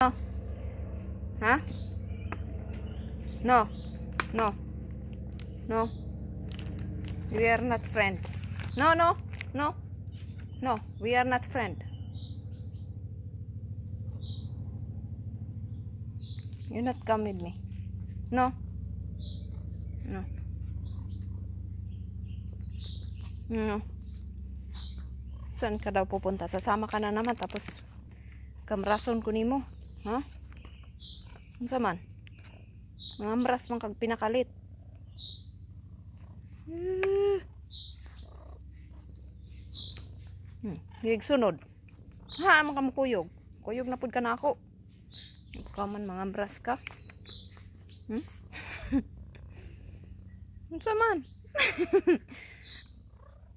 No. Ha? No. No. No. We are not friend. No, no. No. No. We are not friend. You not come with me. No. No. No. Saan ka daw pupunta? Sasama ka na naman tapos kamrason ko nimo. Ha? Unsa man? Mangamras man kag pinakalit. Higig sunod. Ha, man ka makuyog. Kuyog na pud ka na ako. Ikaw man mangamras ka. Unsa man?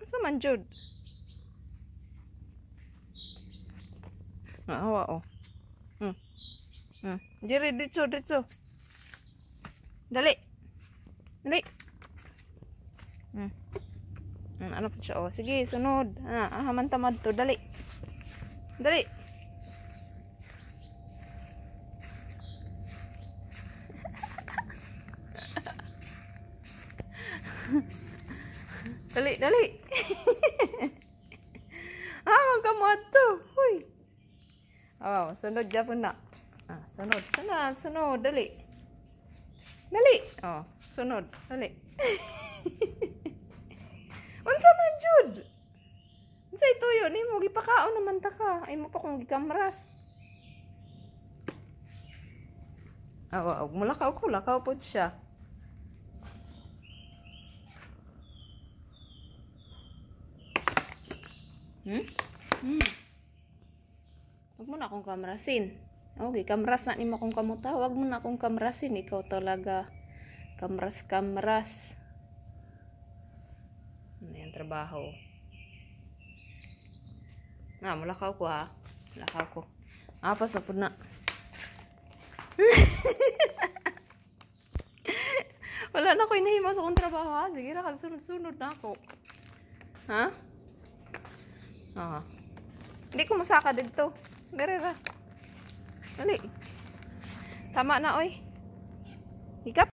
Unsa man jud? Awa oh. Diri ditso. Dali. Dali. Ano pa siya? Oh, sige, sunod. Haman tamad to. Dali. Dali. Dali. Haman ka mo to. Huy. Oh, sunod Japon na. Sunod. Dali. Oh, sunod. Dali. Unsa man jud? Unsay tuyo nimo gipakaon naman ta ka. Ay mo pa kung gikamras. Og mulakaw ko, lakaw pud siya. Wag mo na akong kamrasin. Okay, kamras na nimo akong kamuta. Wag mo na akong kamrasin. Ikaw talaga kamras. Ano yung trabaho? Mulakaw ko ha. Mulakaw ko. Pasapod na. Wala na ko inahimaw sa akong trabaho ha. Sige ra, sunod na ako. Ha? Hindi ko masaka dito. Dere ra. Dali. Tama na oy. Hikap.